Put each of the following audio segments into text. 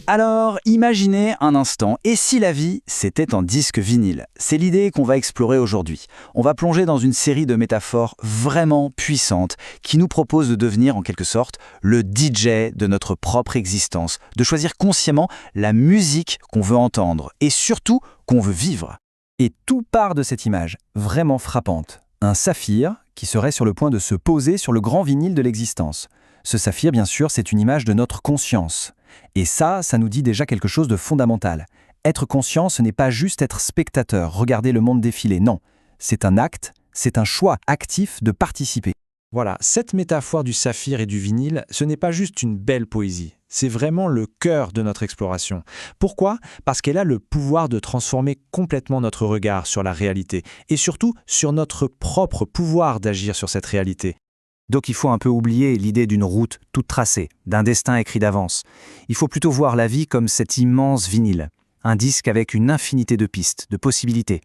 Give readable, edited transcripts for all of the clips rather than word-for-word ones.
Alors, imaginez un instant, et si la vie, c'était en disque vinyle? C'est l'idée qu'on va explorer aujourd'hui. On va plonger dans une série de métaphores vraiment puissantes qui nous proposent de devenir, en quelque sorte, le DJ de notre propre existence, de choisir consciemment la musique qu'on veut entendre, et surtout qu'on veut vivre. Et tout part de cette image, vraiment frappante. Un saphir qui serait sur le point de se poser sur le grand vinyle de l'existence. Ce saphir, bien sûr, c'est une image de notre conscience. Et ça nous dit déjà quelque chose de fondamental. Être conscient, ce n'est pas juste être spectateur, regarder le monde défiler, non. C'est un acte, c'est un choix actif de participer. Voilà, cette métaphore du saphir et du vinyle, ce n'est pas juste une belle poésie. C'est vraiment le cœur de notre exploration. Pourquoi? Parce qu'elle a le pouvoir de transformer complètement notre regard sur la réalité et surtout sur notre propre pouvoir d'agir sur cette réalité. Donc il faut un peu oublier l'idée d'une route toute tracée, d'un destin écrit d'avance. Il faut plutôt voir la vie comme cet immense vinyle, un disque avec une infinité de pistes, de possibilités.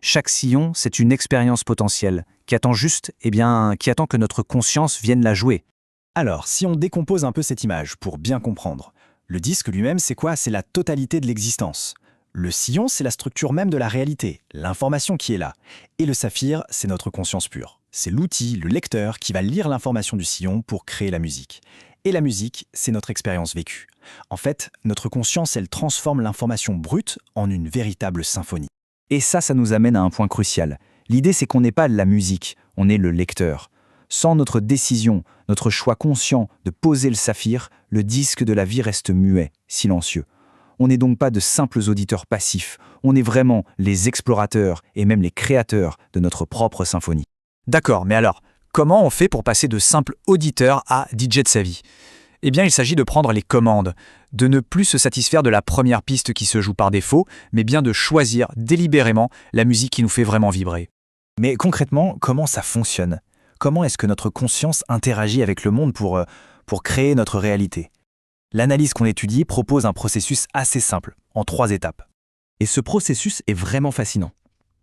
Chaque sillon, c'est une expérience potentielle qui attend qui attend que notre conscience vienne la jouer. Alors, si on décompose un peu cette image pour bien comprendre, le disque lui-même, c'est quoi? C'est la totalité de l'existence. Le sillon, c'est la structure même de la réalité, l'information qui est là. Et le saphir, c'est notre conscience pure. C'est l'outil, le lecteur, qui va lire l'information du sillon pour créer la musique. Et la musique, c'est notre expérience vécue. En fait, notre conscience, elle transforme l'information brute en une véritable symphonie. Et ça nous amène à un point crucial. L'idée, c'est qu'on n'est pas la musique, on est le lecteur. Sans notre décision, notre choix conscient de poser le saphir, le disque de la vie reste muet, silencieux. On n'est donc pas de simples auditeurs passifs, on est vraiment les explorateurs et même les créateurs de notre propre symphonie. D'accord, mais alors, comment on fait pour passer de simple auditeur à DJ de sa vie? Eh bien, il s'agit de prendre les commandes, de ne plus se satisfaire de la première piste qui se joue par défaut, mais bien de choisir délibérément la musique qui nous fait vraiment vibrer. Mais concrètement, comment ça fonctionne? Comment est-ce que notre conscience interagit avec le monde pour créer notre réalité? L'analyse qu'on étudie propose un processus assez simple, en 3 étapes. Et ce processus est vraiment fascinant.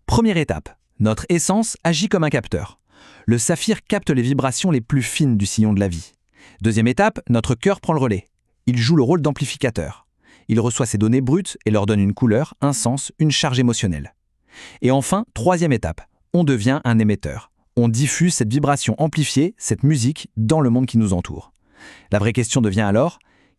Première étape, notre essence agit comme un capteur. Le saphir capte les vibrations les plus fines du sillon de la vie. Deuxième étape, notre cœur prend le relais. Il joue le rôle d'amplificateur. Il reçoit ces données brutes et leur donne une couleur, un sens, une charge émotionnelle. Et enfin, troisième étape, on devient un émetteur. On diffuse cette vibration amplifiée, cette musique, dans le monde qui nous entoure. La vraie question devient alors,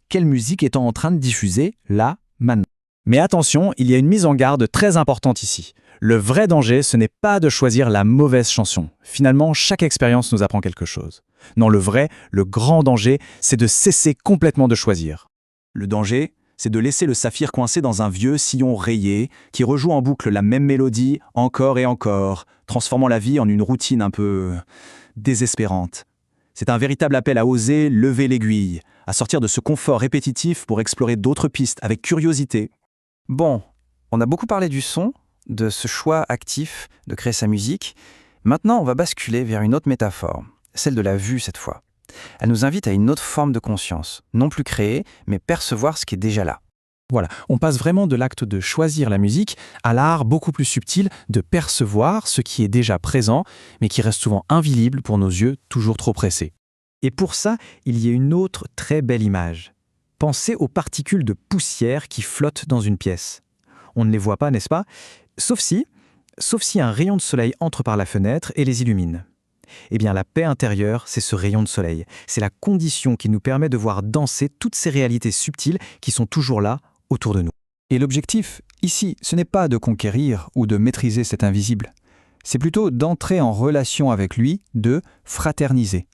quelle musique est-on en train de diffuser, là, maintenant? Mais attention, il y a une mise en garde très importante ici. Le vrai danger, ce n'est pas de choisir la mauvaise chanson. Finalement, chaque expérience nous apprend quelque chose. Non, le grand danger, c'est de cesser complètement de choisir. Le danger, c'est de laisser le saphir coincé dans un vieux sillon rayé qui rejoue en boucle la même mélodie encore et encore, transformant la vie en une routine un peu désespérante. C'est un véritable appel à oser lever l'aiguille, à sortir de ce confort répétitif pour explorer d'autres pistes avec curiosité. Bon, on a beaucoup parlé du son, de ce choix actif de créer sa musique. Maintenant, on va basculer vers une autre métaphore, celle de la vue cette fois. Elle nous invite à une autre forme de conscience, non plus créer, mais percevoir ce qui est déjà là. Voilà, on passe vraiment de l'acte de choisir la musique à l'art beaucoup plus subtil de percevoir ce qui est déjà présent, mais qui reste souvent invisible pour nos yeux toujours trop pressés. Et pour ça, il y a une autre très belle image. Pensez aux particules de poussière qui flottent dans une pièce. On ne les voit pas, n'est-ce pas? Sauf si un rayon de soleil entre par la fenêtre et les illumine. Eh bien, la paix intérieure, c'est ce rayon de soleil. C'est la condition qui nous permet de voir danser toutes ces réalités subtiles qui sont toujours là, autour de nous. Et l'objectif, ici, ce n'est pas de conquérir ou de maîtriser cet invisible. C'est plutôt d'entrer en relation avec lui, de fraterniser.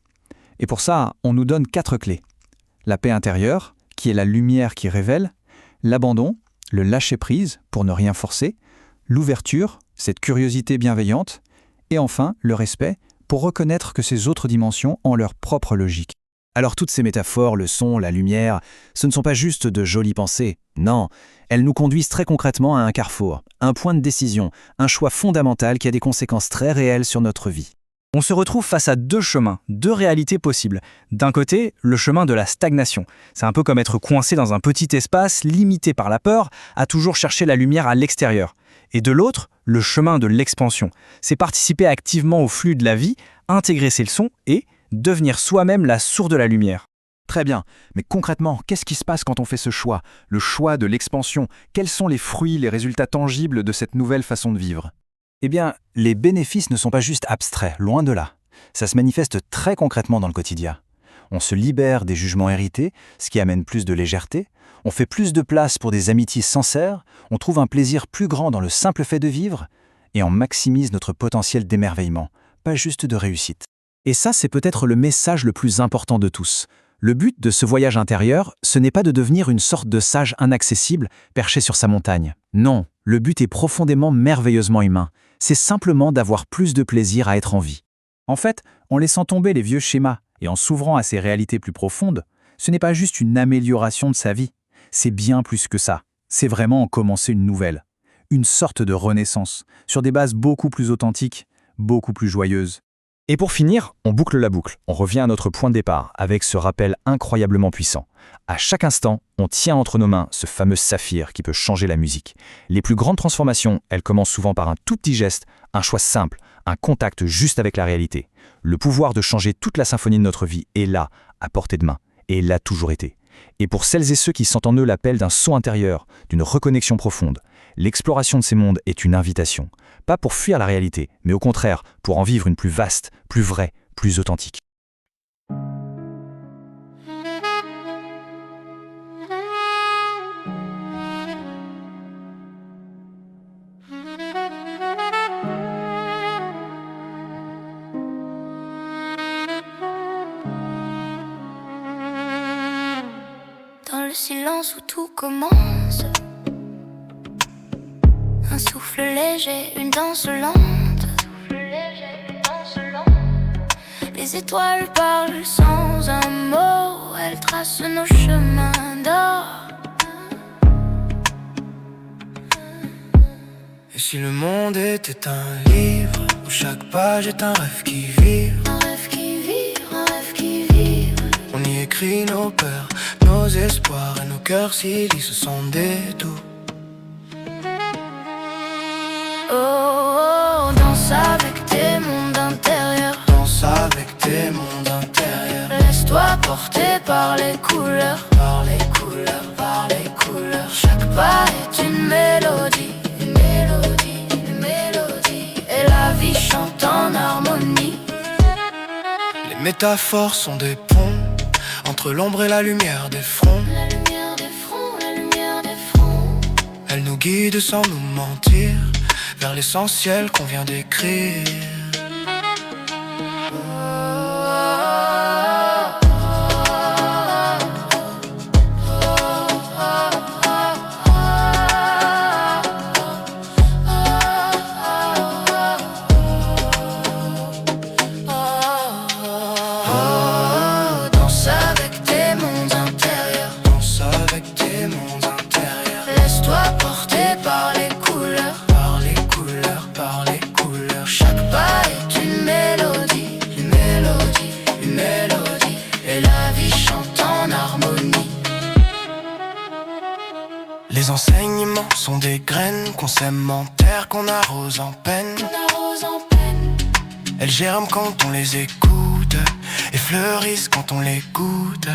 Et pour ça, on nous donne 4 clés. La paix intérieure, qui est la lumière qui révèle, l'abandon, le lâcher-prise pour ne rien forcer, l'ouverture, cette curiosité bienveillante, et enfin, le respect, pour reconnaître que ces autres dimensions ont leur propre logique. Alors toutes ces métaphores, le son, la lumière, ce ne sont pas juste de jolies pensées. Non, elles nous conduisent très concrètement à un carrefour, un point de décision, un choix fondamental qui a des conséquences très réelles sur notre vie. On se retrouve face à 2 chemins, 2 réalités possibles. D'un côté, le chemin de la stagnation. C'est un peu comme être coincé dans un petit espace, limité par la peur, à toujours chercher la lumière à l'extérieur. Et de l'autre, le chemin de l'expansion. C'est participer activement au flux de la vie, intégrer ses leçons et devenir soi-même la source de la lumière. Très bien, mais concrètement, qu'est-ce qui se passe quand on fait ce choix? Le choix de l'expansion, quels sont les fruits, les résultats tangibles de cette nouvelle façon de vivre? Eh bien, les bénéfices ne sont pas juste abstraits, loin de là. Ça se manifeste très concrètement dans le quotidien. On se libère des jugements hérités, ce qui amène plus de légèreté, on fait plus de place pour des amitiés sincères, on trouve un plaisir plus grand dans le simple fait de vivre, et on maximise notre potentiel d'émerveillement, pas juste de réussite. Et ça, c'est peut-être le message le plus important de tous. Le but de ce voyage intérieur, ce n'est pas de devenir une sorte de sage inaccessible perché sur sa montagne. Non, le but est profondément merveilleusement humain. C'est simplement d'avoir plus de plaisir à être en vie. En fait, en laissant tomber les vieux schémas et en s'ouvrant à ces réalités plus profondes, ce n'est pas juste une amélioration de sa vie, c'est bien plus que ça. C'est vraiment en commencer une nouvelle. Une sorte de renaissance, sur des bases beaucoup plus authentiques, beaucoup plus joyeuses. Et pour finir, on boucle la boucle. On revient à notre point de départ, avec ce rappel incroyablement puissant. À chaque instant, on tient entre nos mains ce fameux saphir qui peut changer la musique. Les plus grandes transformations, elles commencent souvent par un tout petit geste, un choix simple, un contact juste avec la réalité. Le pouvoir de changer toute la symphonie de notre vie est là, à portée de main, et l'a toujours été. Et pour celles et ceux qui sentent en eux l'appel d'un son intérieur, d'une reconnexion profonde, l'exploration de ces mondes est une invitation. Pas pour fuir la réalité, mais au contraire, pour en vivre une plus vaste, plus vraie, plus authentique. Dans le silence où tout commence, un souffle léger, une danse lente. Les étoiles parlent sans un mot, elles tracent nos chemins d'or. Et si le monde était un livre où chaque page est un rêve qui vibre, Un rêve qui vit, un rêve qui vit. on y écrit nos peurs, nos espoirs et nos cœurs s'y lissent sans détour. Oh, danse avec tes mondes intérieurs. Danse avec tes mondes intérieurs. Laisse-toi porter par les couleurs. Par les couleurs, par les couleurs. Chaque pas est une mélodie, une mélodie, une mélodie. Et la vie chante en harmonie. Les métaphores sont des ponts entre l'ombre et la lumière des fronts. La lumière des fronts, la lumière des fronts. Elles nous guident sans nous mentir vers l'essentiel qu'on vient d'écrire. Danse avec tes mondes intérieurs. Danse avec tes mondes intérieurs. Laisse-toi porter par les couleurs. Par les couleurs, par les couleurs. Chaque pas est une mélodie, une mélodie, une mélodie. Et la vie chante en harmonie. Les enseignements sont des graines qu'on sème en terre, qu'on arrose en peine. La rose en peine. Elles germent quand on les écoute et fleurissent quand on les goûte.